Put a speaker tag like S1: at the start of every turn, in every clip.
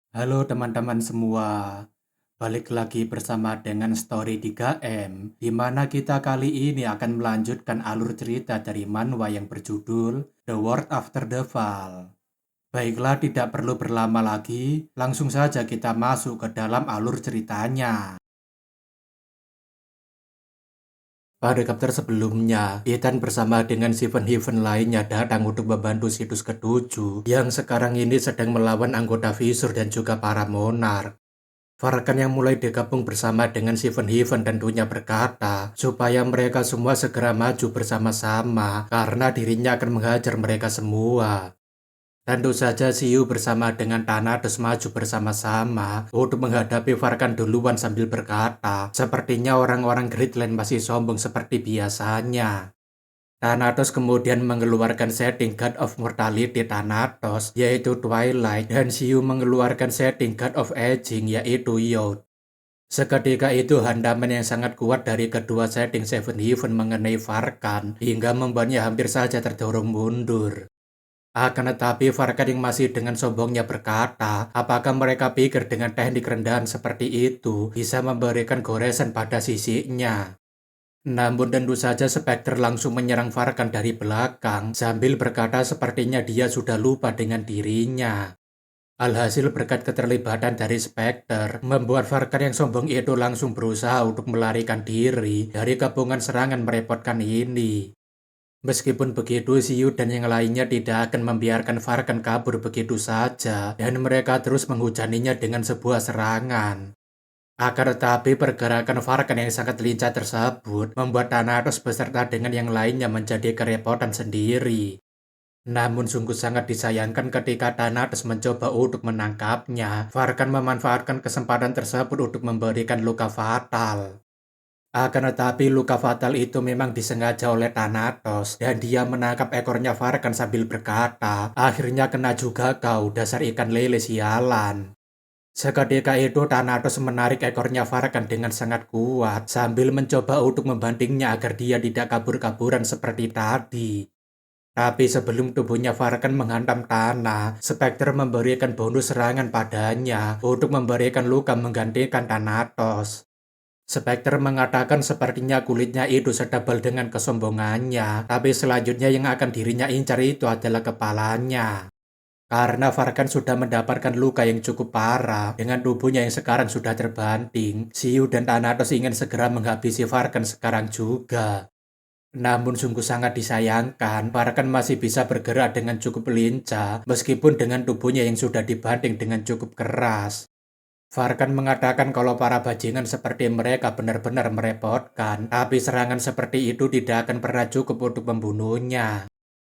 S1: Halo teman-teman semua, balik lagi bersama dengan Story 3M, di mana kita kali ini akan melanjutkan alur cerita dari manhwa yang berjudul The World After the Fall. Baiklah, tidak perlu berlama lagi, langsung saja kita masuk ke dalam alur ceritanya. Pada chapter sebelumnya, Ethan bersama dengan Seven Heaven lainnya datang untuk membantu situs ketujuh yang sekarang ini sedang melawan anggota Visur dan juga para monark. Farkan yang mulai digabung bersama dengan Seven Heaven tentunya berkata supaya mereka semua segera maju bersama-sama karena dirinya akan menghajar mereka semua. Tentu saja Siu bersama dengan Thanatos maju bersama-sama untuk menghadapi Farkan duluan sambil berkata, sepertinya orang-orang Greatland masih sombong seperti biasanya. Thanatos kemudian mengeluarkan setting God of Mortality Thanatos, yaitu Twilight, dan Siu mengeluarkan setting God of Aging, yaitu Youth. Seketika itu handaman yang sangat kuat dari kedua setting Seven Heaven mengenai Farkan, hingga membuatnya hampir saja terdorong mundur. Akan tetapi Farkan yang masih dengan sombongnya berkata, apakah mereka pikir dengan teknik rendahan seperti itu bisa memberikan goresan pada sisiknya? Namun tentu saja Spectre langsung menyerang Farkan dari belakang sambil berkata sepertinya dia sudah lupa dengan dirinya. Alhasil berkat keterlibatan dari Spectre, membuat Farkan yang sombong itu langsung berusaha untuk melarikan diri dari gabungan serangan merepotkan ini. Meskipun begitu, Siyu dan yang lainnya tidak akan membiarkan Farkan kabur begitu saja dan mereka terus menghujaninya dengan sebuah serangan. Akan tetapi pergerakan Farkan yang sangat lincah tersebut membuat Thanatos beserta dengan yang lainnya menjadi kerepotan sendiri. Namun sungguh sangat disayangkan ketika Thanatos mencoba untuk menangkapnya, Farkan memanfaatkan kesempatan tersebut untuk memberikan luka fatal. Akan tetapi luka fatal itu memang disengaja oleh Thanatos dan dia menangkap ekornya Farkan sambil berkata, akhirnya kena juga kau dasar ikan lele sialan. Seketika itu Thanatos menarik ekornya Farkan dengan sangat kuat sambil mencoba untuk membantingnya agar dia tidak kabur-kaburan seperti tadi. Tapi sebelum tubuhnya Farkan menghantam tanah, Spectre memberikan bonus serangan padanya untuk memberikan luka menggantikan Thanatos. Spectre mengatakan sepertinya kulitnya itu setebal dengan kesombongannya, tapi selanjutnya yang akan dirinya incar itu adalah kepalanya. Karena Farkan sudah mendapatkan luka yang cukup parah dengan tubuhnya yang sekarang sudah terbanting, Siu dan Thanatos ingin segera menghabisi Farkan sekarang juga. Namun sungguh sangat disayangkan, Farkan masih bisa bergerak dengan cukup lincah meskipun dengan tubuhnya yang sudah dibanting dengan cukup keras. Farkan mengatakan kalau para bajingan seperti mereka benar-benar merepotkan, tapi serangan seperti itu tidak akan pernah cukup untuk membunuhnya.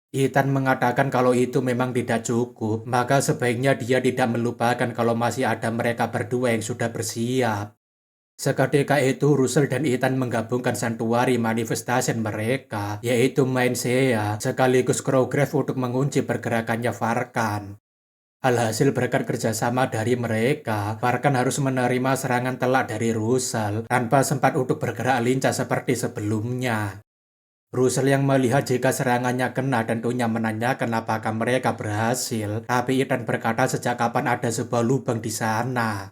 S1: Ethan mengatakan kalau itu memang tidak cukup, maka sebaiknya dia tidak melupakan kalau masih ada mereka berdua yang sudah bersiap. Seketika itu Russell dan Ethan menggabungkan santuari manifestation mereka, yaitu Mainsea, sekaligus Crowgrave untuk mengunci pergerakannya Farkan. Alhasil berkat kerjasama dari mereka, Farkan harus menerima serangan telak dari Russell tanpa sempat untuk bergerak lincah seperti sebelumnya. Russell yang melihat jika serangannya kena tentunya menanyakan apakah mereka berhasil, tapi Ethan berkata sejak kapan ada sebuah lubang di sana.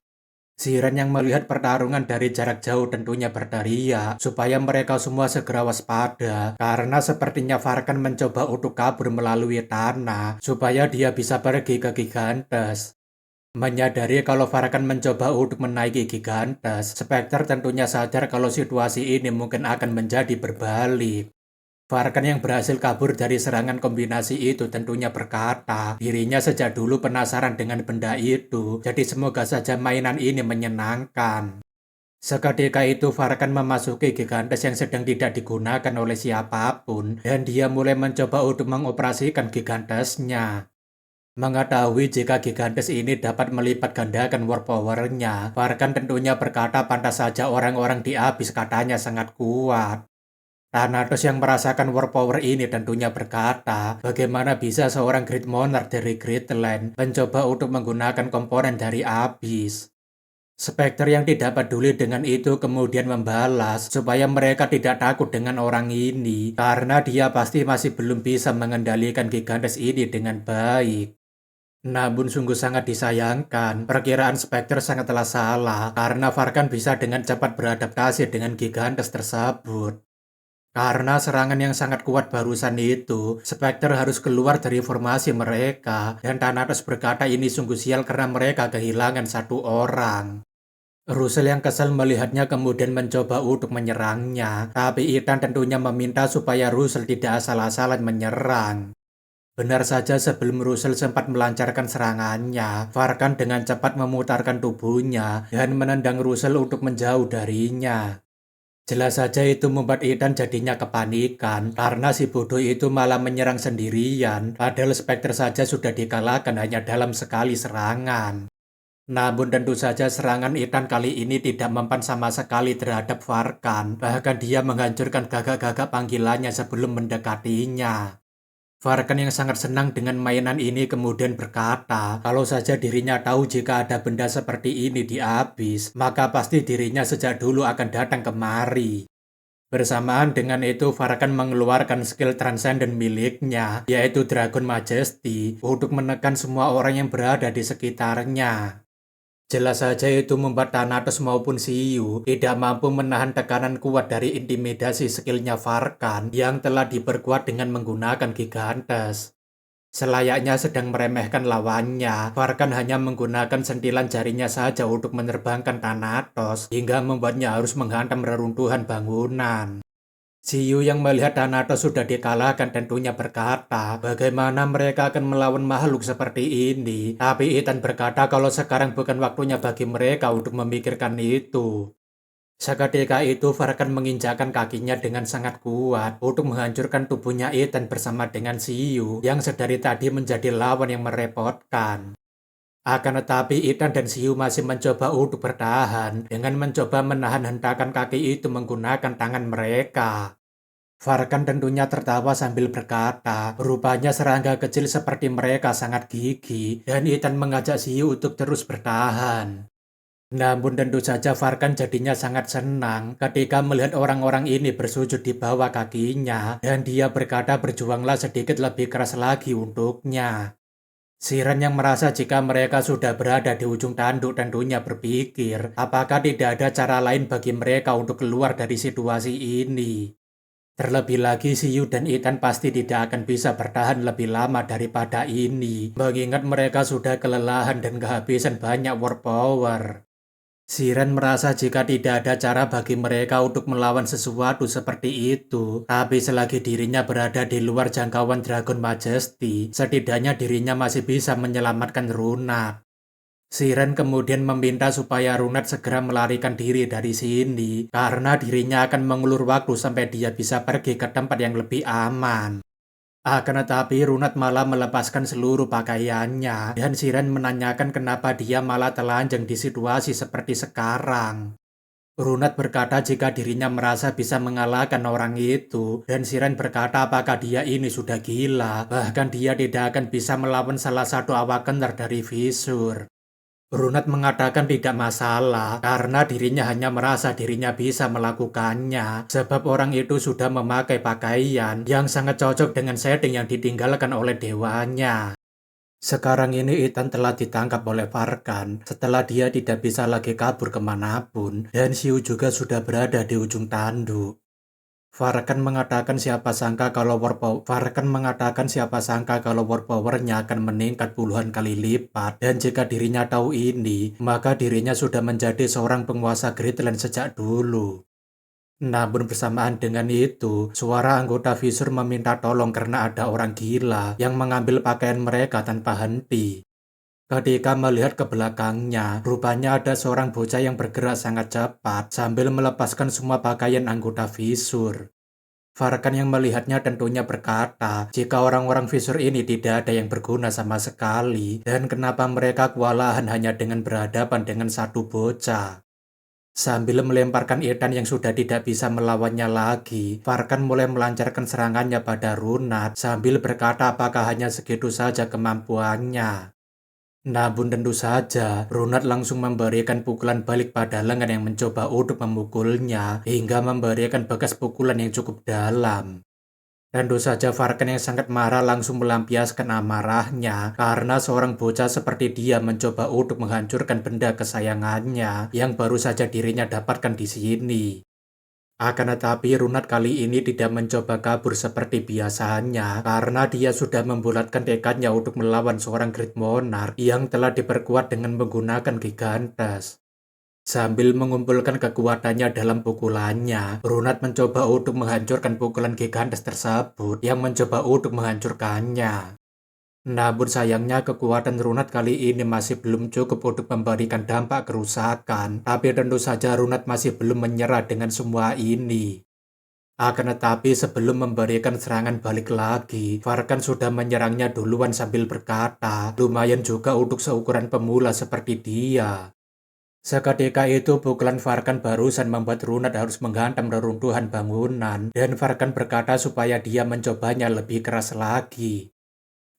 S1: Siren yang melihat pertarungan dari jarak jauh tentunya berteriak supaya mereka semua segera waspada karena sepertinya Farkan mencoba untuk kabur melalui tanah supaya dia bisa pergi ke Gigantes. Menyadari kalau Farkan mencoba untuk menaiki Gigantes, Spectre tentunya sadar kalau situasi ini mungkin akan menjadi berbalik. Farkan yang berhasil kabur dari serangan kombinasi itu tentunya berkata, dirinya sejak dulu penasaran dengan benda itu, jadi semoga saja mainan ini menyenangkan. Seketika itu Farkan memasuki Gigantes yang sedang tidak digunakan oleh siapapun, dan dia mulai mencoba untuk mengoperasikan Gigantesnya. Mengetahui jika Gigantes ini dapat melipat gandakan war power-nya, Farkan tentunya berkata pantas saja orang-orang di Abyss katanya sangat kuat. Thanatos yang merasakan war power ini tentunya berkata, bagaimana bisa seorang Great Monarch dari Greatland mencoba untuk menggunakan komponen dari Abyss. Spectre yang tidak peduli dengan itu kemudian membalas supaya mereka tidak takut dengan orang ini karena dia pasti masih belum bisa mengendalikan Gigantes ini dengan baik. Namun sungguh sangat disayangkan, perkiraan Spectre sangatlah salah karena Farkan bisa dengan cepat beradaptasi dengan Gigantes tersebut. Karena serangan yang sangat kuat barusan itu, Spectre harus keluar dari formasi mereka, dan Thanatos berkata ini sungguh sial karena mereka kehilangan satu orang. Russell yang kesal melihatnya kemudian mencoba untuk menyerangnya, tapi Ethan tentunya meminta supaya Russell tidak asal-asalan menyerang. Benar saja sebelum Russell sempat melancarkan serangannya, Farkan dengan cepat memutarkan tubuhnya dan menendang Russell untuk menjauh darinya. Jelas saja itu membuat Ethan jadinya kepanikan karena si bodoh itu malah menyerang sendirian, padahal Spectre saja sudah dikalahkan hanya dalam sekali serangan. Namun tentu saja serangan Ethan kali ini tidak mempan sama sekali terhadap Farkan, bahkan dia menghancurkan gagak-gagak panggilannya sebelum mendekatinya. Farkan yang sangat senang dengan mainan ini kemudian berkata, kalau saja dirinya tahu jika ada benda seperti ini di Abyss, maka pasti dirinya sejak dulu akan datang kemari. Bersamaan dengan itu, Farkan mengeluarkan skill transcendent miliknya, yaitu Dragon Majesty, untuk menekan semua orang yang berada di sekitarnya. Jelas saja itu membuat Thanatos maupun Siyu tidak mampu menahan tekanan kuat dari intimidasi skillnya Farkan yang telah diperkuat dengan menggunakan Gigantes. Selayaknya sedang meremehkan lawannya, Farkan hanya menggunakan sentilan jarinya saja untuk menerbangkan Thanatos hingga membuatnya harus menghantam reruntuhan bangunan. Siyu yang melihat Thanatos sudah dikalahkan tentunya berkata, bagaimana mereka akan melawan makhluk seperti ini? Tapi Ethan berkata kalau sekarang bukan waktunya bagi mereka untuk memikirkan itu. Seketika itu Farkan menginjakkan kakinya dengan sangat kuat untuk menghancurkan tubuhnya Ethan bersama dengan Siyu yang sedari tadi menjadi lawan yang merepotkan. Akan tetapi Ethan dan Siyu masih mencoba untuk bertahan dengan mencoba menahan hentakan kaki itu menggunakan tangan mereka. Farkan tentunya tertawa sambil berkata, rupanya serangga kecil seperti mereka sangat gigih dan Ethan mengajak Siyu untuk terus bertahan. Namun tentu saja Farkan jadinya sangat senang ketika melihat orang-orang ini bersujud di bawah kakinya dan dia berkata berjuanglah sedikit lebih keras lagi untuknya. Siren yang merasa jika mereka sudah berada di ujung tanduk tentunya berpikir apakah tidak ada cara lain bagi mereka untuk keluar dari situasi ini. Terlebih lagi Siyu dan Ethan pasti tidak akan bisa bertahan lebih lama daripada ini, mengingat mereka sudah kelelahan dan kehabisan banyak war power. Siren merasa jika tidak ada cara bagi mereka untuk melawan sesuatu seperti itu, tapi selagi dirinya berada di luar jangkauan Dragon Majesty, setidaknya dirinya masih bisa menyelamatkan Runat. Siren kemudian meminta supaya Runat segera melarikan diri dari sini, karena dirinya akan mengulur waktu sampai dia bisa pergi ke tempat yang lebih aman. Akan tetapi Runat malah melepaskan seluruh pakaiannya, dan Siren menanyakan kenapa dia malah telanjang di situasi seperti sekarang. Runat berkata jika dirinya merasa bisa mengalahkan orang itu, dan Siren berkata apakah dia ini sudah gila, bahkan dia tidak akan bisa melawan salah satu awakener dari Visur. Runat mengatakan tidak masalah karena dirinya hanya merasa dirinya bisa melakukannya sebab orang itu sudah memakai pakaian yang sangat cocok dengan setting yang ditinggalkan oleh dewanya. Sekarang ini Ethan telah ditangkap oleh Farkan setelah dia tidak bisa lagi kabur kemanapun dan Siu juga sudah berada di ujung tanduk. Farkan mengatakan siapa sangka kalau war powernya akan meningkat puluhan kali lipat dan jika dirinya tahu ini, maka dirinya sudah menjadi seorang penguasa Greatland sejak dulu. Namun bersamaan dengan itu, suara anggota Visur meminta tolong karena ada orang gila yang mengambil pakaian mereka tanpa henti. Ketika melihat ke belakangnya, rupanya ada seorang bocah yang bergerak sangat cepat sambil melepaskan semua pakaian anggota Visur. Farkan yang melihatnya tentunya berkata, jika orang-orang Visur ini tidak ada yang berguna sama sekali, dan kenapa mereka kewalahan hanya dengan berhadapan dengan satu bocah. Sambil melemparkan Ethan yang sudah tidak bisa melawannya lagi, Farkan mulai melancarkan serangannya pada Runat sambil berkata apakah hanya segitu saja kemampuannya. Namun tentu saja, Runat langsung memberikan pukulan balik pada lengan yang mencoba untuk memukulnya hingga memberikan bekas pukulan yang cukup dalam. Tentu saja Farkan yang sangat marah langsung melampiaskan amarahnya karena seorang bocah seperti dia mencoba untuk menghancurkan benda kesayangannya yang baru saja dirinya dapatkan di sini. Akan tetapi Runat kali ini tidak mencoba kabur seperti biasanya karena dia sudah membulatkan tekadnya untuk melawan seorang Great Monarch yang telah diperkuat dengan menggunakan Gigantes. Sambil mengumpulkan kekuatannya dalam pukulannya, Runat mencoba untuk menghancurkan pukulan Gigantes tersebut yang mencoba untuk menghancurkannya. Namun sayangnya kekuatan Runat kali ini masih belum cukup untuk memberikan dampak kerusakan, tapi tentu saja Runat masih belum menyerah dengan semua ini. Akan tetapi sebelum memberikan serangan balik lagi, Farkan sudah menyerangnya duluan sambil berkata, lumayan juga untuk seukuran pemula seperti dia. Seketika itu pukulan Farkan barusan membuat Runat harus menghantam reruntuhan bangunan dan Farkan berkata supaya dia mencobanya lebih keras lagi.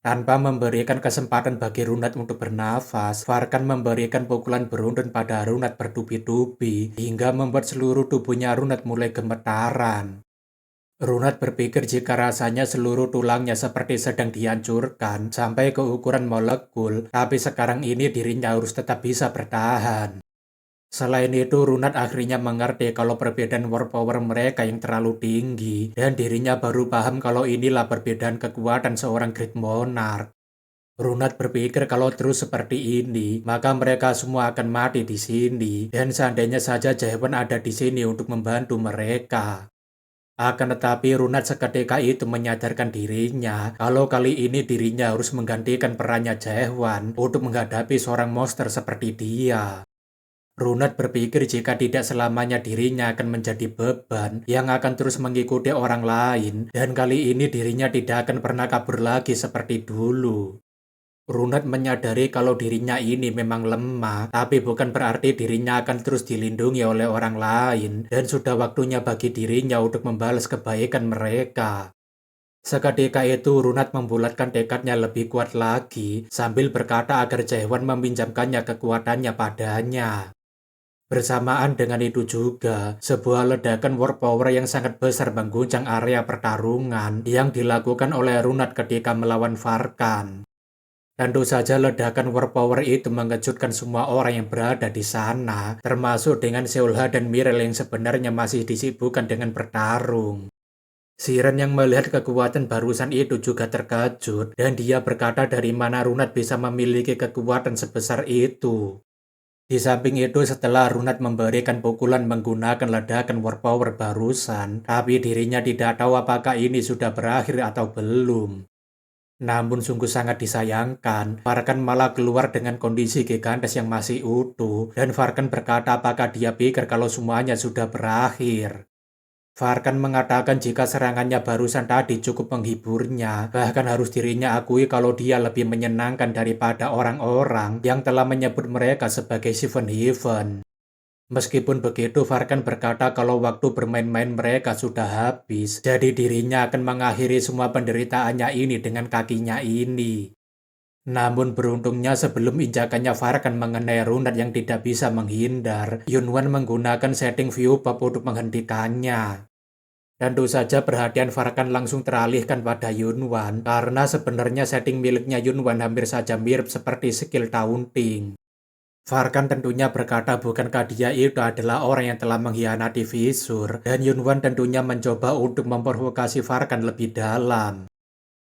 S1: Tanpa memberikan kesempatan bagi Runat untuk bernafas, Farkan memberikan pukulan beruntun pada Runat bertubi-tubi hingga membuat seluruh tubuhnya Runat mulai gemetaran. Runat berpikir jika rasanya seluruh tulangnya seperti sedang dihancurkan sampai ke ukuran molekul, tapi sekarang ini dirinya harus tetap bisa bertahan. Selain itu, Runat akhirnya mengerti kalau perbedaan war power mereka yang terlalu tinggi, dan dirinya baru paham kalau inilah perbedaan kekuatan seorang Great Monarch. Runat berpikir kalau terus seperti ini, maka mereka semua akan mati di sini, dan seandainya saja Jaewoon ada di sini untuk membantu mereka. Akan tetapi Runat seketika itu menyadarkan dirinya kalau kali ini dirinya harus menggantikan perannya Jaewoon untuk menghadapi seorang monster seperti dia. Runat berpikir jika tidak selamanya dirinya akan menjadi beban yang akan terus mengikuti orang lain dan kali ini dirinya tidak akan pernah kabur lagi seperti dulu. Runat menyadari kalau dirinya ini memang lemah, tapi bukan berarti dirinya akan terus dilindungi oleh orang lain dan sudah waktunya bagi dirinya untuk membalas kebaikan mereka. Seketika itu Runat membulatkan tekadnya lebih kuat lagi sambil berkata agar Jaewoon meminjamkannya kekuatannya padanya. Bersamaan dengan itu juga, sebuah ledakan war power yang sangat besar mengguncang area pertarungan yang dilakukan oleh Runat ketika melawan Farkan. Tentu saja ledakan war power itu mengejutkan semua orang yang berada di sana, termasuk dengan Seolha dan Mirel yang sebenarnya masih disibukkan dengan bertarung. Siren yang melihat kekuatan barusan itu juga terkejut, dan dia berkata dari mana Runat bisa memiliki kekuatan sebesar itu. Di samping itu setelah Runat memberikan pukulan menggunakan ledakan war power barusan, tapi dirinya tidak tahu apakah ini sudah berakhir atau belum. Namun sungguh sangat disayangkan, Farkan malah keluar dengan kondisi Gigantes yang masih utuh, dan Farkan berkata apakah dia pikir kalau semuanya sudah berakhir. Farkan mengatakan jika serangannya barusan tadi cukup menghiburnya, bahkan harus dirinya akui kalau dia lebih menyenangkan daripada orang-orang yang telah menyebut mereka sebagai Seven Heaven. Meskipun begitu, Farkan berkata kalau waktu bermain-main mereka sudah habis, jadi dirinya akan mengakhiri semua penderitaannya ini dengan kakinya ini. Namun beruntungnya sebelum injakannya Farkan mengenai Runat yang tidak bisa menghindar, Yunwan menggunakan setting view pop untuk menghentikannya. Tentu saja perhatian Farkan langsung teralihkan pada Yunwan karena sebenarnya setting miliknya Yunwan hampir saja mirip seperti skill taunting. Farkan tentunya berkata bukankah dia itu adalah orang yang telah mengkhianati Visur dan Yunwan tentunya mencoba untuk memprovokasi Farkan lebih dalam.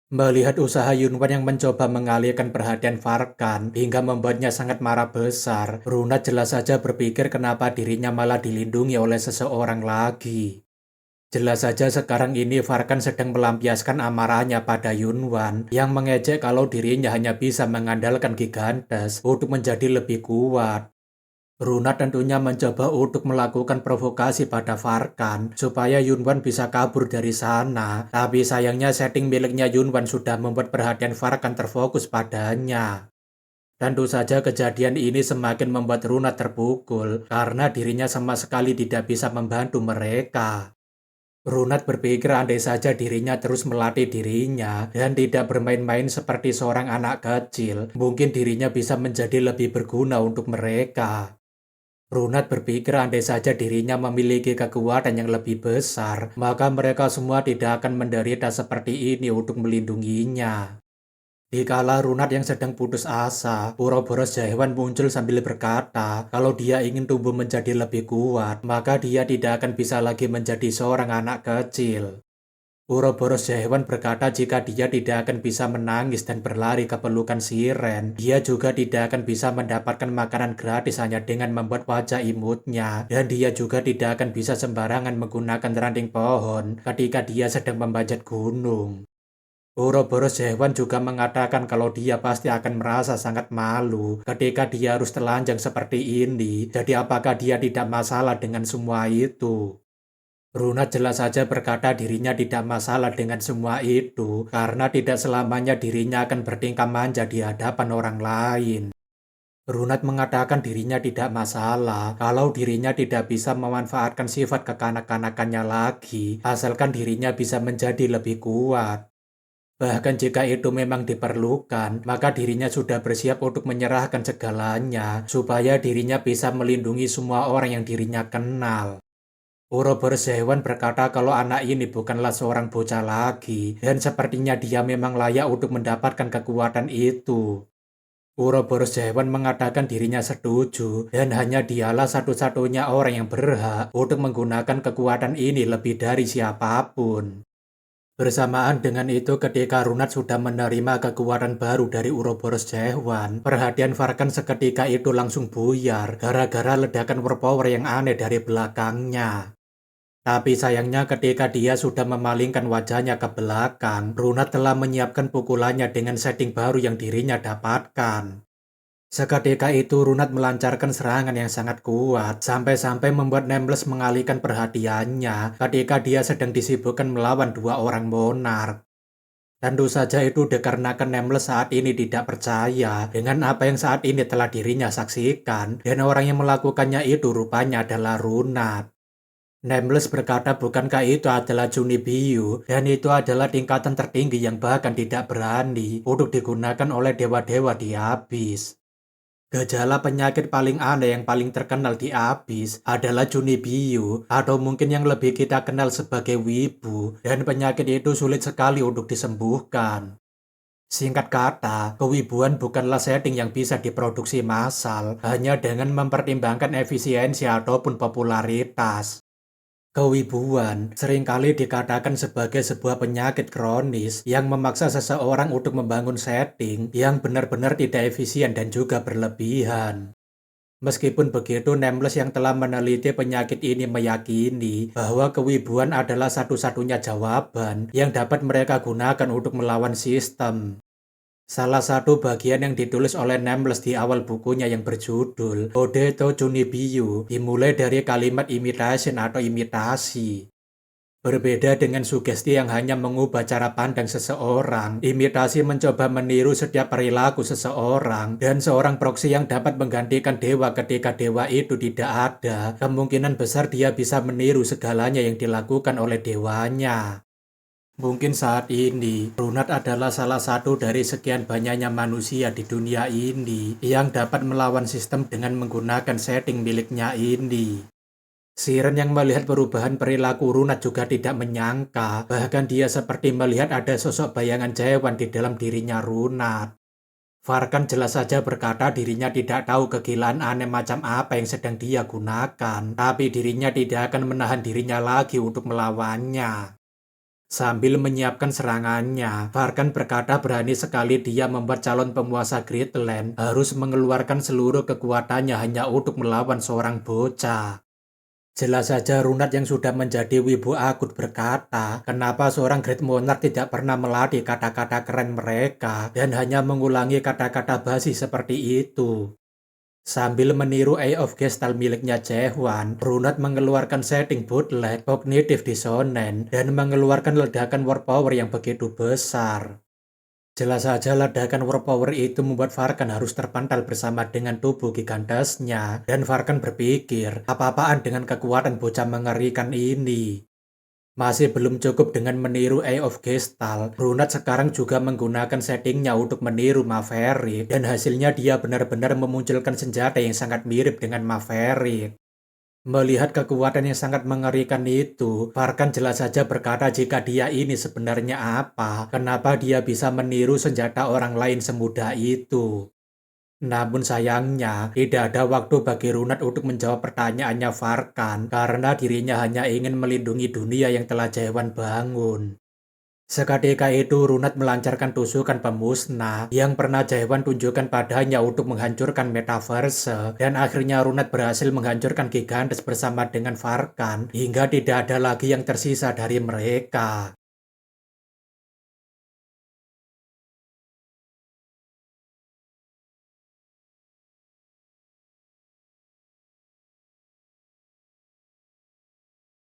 S1: Melihat usaha Yunwan yang mencoba mengalihkan perhatian Farkan hingga membuatnya sangat marah besar, Runat jelas saja berpikir kenapa dirinya malah dilindungi oleh seseorang lagi. Jelas saja sekarang ini Farkan sedang melampiaskan amarahnya pada Yunwan yang mengejek kalau dirinya hanya bisa mengandalkan Gigantes untuk menjadi lebih kuat. Runat tentunya mencoba untuk melakukan provokasi pada Farkan supaya Yunwan bisa kabur dari sana, tapi sayangnya setting miliknya Yunwan sudah membuat perhatian Farkan terfokus padanya. Tentu saja kejadian ini semakin membuat Runat terpukul karena dirinya sama sekali tidak bisa membantu mereka. Runat berpikir andai saja dirinya terus melatih dirinya dan tidak bermain-main seperti seorang anak kecil, mungkin dirinya bisa menjadi lebih berguna untuk mereka. Runat berpikir andai saja dirinya memiliki kekuatan yang lebih besar, maka mereka semua tidak akan menderita seperti ini untuk melindunginya. Dikala Runat yang sedang putus asa, Uroboros Jaewan muncul sambil berkata kalau dia ingin tumbuh menjadi lebih kuat, maka dia tidak akan bisa lagi menjadi seorang anak kecil. Uroboros Jaewan berkata jika dia tidak akan bisa menangis dan berlari ke pelukan Siren, dia juga tidak akan bisa mendapatkan makanan gratis hanya dengan membuat wajah imutnya, dan dia juga tidak akan bisa sembarangan menggunakan ranting pohon ketika dia sedang memanjat gunung. Uroboros Jaewan juga mengatakan kalau dia pasti akan merasa sangat malu ketika dia harus telanjang seperti ini, jadi apakah dia tidak masalah dengan semua itu? Runat jelas saja berkata dirinya tidak masalah dengan semua itu karena tidak selamanya dirinya akan bertingkah manja di hadapan orang lain. Runat mengatakan dirinya tidak masalah kalau dirinya tidak bisa memanfaatkan sifat kekanak-kanakannya lagi, asalkan dirinya bisa menjadi lebih kuat. Bahkan jika itu memang diperlukan, maka dirinya sudah bersiap untuk menyerahkan segalanya supaya dirinya bisa melindungi semua orang yang dirinya kenal. Uroboros Jaewan berkata kalau anak ini bukanlah seorang bocah lagi, dan sepertinya dia memang layak untuk mendapatkan kekuatan itu. Uroboros Jaewan mengatakan dirinya setuju, dan hanya dialah satu-satunya orang yang berhak untuk menggunakan kekuatan ini lebih dari siapapun. Bersamaan dengan itu ketika Runat sudah menerima kekuatan baru dari Uroboros Jaewan, perhatian Farkan seketika itu langsung buyar gara-gara ledakan warpower yang aneh dari belakangnya. Tapi sayangnya ketika dia sudah memalingkan wajahnya ke belakang, Runat telah menyiapkan pukulannya dengan setting baru yang dirinya dapatkan. Seketika itu Runat melancarkan serangan yang sangat kuat, sampai-sampai membuat Nameless mengalihkan perhatiannya ketika dia sedang disibukkan melawan dua orang monark. Tentu saja itu dikarenakan Nameless saat ini tidak percaya dengan apa yang saat ini telah dirinya saksikan, dan orang yang melakukannya itu rupanya adalah Runat. Nameless berkata bukankah itu adalah Juni Biu, dan itu adalah tingkatan tertinggi yang bahkan tidak berani untuk digunakan oleh dewa-dewa di Abyss. Gejala penyakit paling aneh yang paling terkenal di Abyss adalah Juni Biu, atau mungkin yang lebih kita kenal sebagai Wibu, dan penyakit itu sulit sekali untuk disembuhkan. Singkat kata, kewibuan bukanlah setting yang bisa diproduksi massal hanya dengan mempertimbangkan efisiensi ataupun popularitas. Kewibuan seringkali dikatakan sebagai sebuah penyakit kronis yang memaksa seseorang untuk membangun setting yang benar-benar tidak efisien dan juga berlebihan. Meskipun begitu, Nameless yang telah meneliti penyakit ini meyakini bahwa kewibuan adalah satu-satunya jawaban yang dapat mereka gunakan untuk melawan sistem. Salah satu bagian yang ditulis oleh Nameless di awal bukunya yang berjudul Ode to Junibiyu dimulai dari kalimat imitation atau imitasi. Berbeda dengan sugesti yang hanya mengubah cara pandang seseorang, imitasi mencoba meniru setiap perilaku seseorang, dan seorang proksi yang dapat menggantikan dewa ketika dewa itu tidak ada, kemungkinan besar dia bisa meniru segalanya yang dilakukan oleh dewanya. Mungkin saat ini, Runat adalah salah satu dari sekian banyaknya manusia di dunia ini yang dapat melawan sistem dengan menggunakan setting miliknya ini. Siren yang melihat perubahan perilaku Runat juga tidak menyangka, bahkan dia seperti melihat ada sosok bayangan Jaewan di dalam dirinya Runat. Farkan jelas saja berkata dirinya tidak tahu kegilaan aneh macam apa yang sedang dia gunakan, tapi dirinya tidak akan menahan dirinya lagi untuk melawannya. Sambil menyiapkan serangannya, Farkan berkata berani sekali dia membuat calon penguasa Greatland harus mengeluarkan seluruh kekuatannya hanya untuk melawan seorang bocah. Jelas saja Runat yang sudah menjadi wibu akut berkata, kenapa seorang Great Monarch tidak pernah melatih kata-kata keren mereka dan hanya mengulangi kata-kata basi seperti itu. Sambil meniru Eye of Gestalt miliknya Jaewan, Runat mengeluarkan setting bootleg Cognitive Dissonance dan mengeluarkan ledakan warpower yang begitu besar. Jelas saja ledakan warpower itu membuat Farkan harus terpantal bersama dengan tubuh gigantasnya, dan Farkan berpikir, apa-apaan dengan kekuatan bocah mengerikan ini. Masih belum cukup dengan meniru Eye of Gestalt, Brunat sekarang juga menggunakan settingnya untuk meniru Maverick, dan hasilnya dia benar-benar memunculkan senjata yang sangat mirip dengan Maverick. Melihat kekuatan yang sangat mengerikan itu, Farkan jelas saja berkata jika dia ini sebenarnya apa, kenapa dia bisa meniru senjata orang lain semudah itu. Namun sayangnya, tidak ada waktu bagi Runat untuk menjawab pertanyaannya Farkan, karena dirinya hanya ingin melindungi dunia yang telah Jaewan bangun. Seketika itu Runat melancarkan tusukan pemusnah yang pernah Jaewan tunjukkan padanya untuk menghancurkan metaverse, dan akhirnya Runat berhasil menghancurkan Gigantes bersama dengan Farkan hingga tidak ada lagi yang tersisa dari mereka.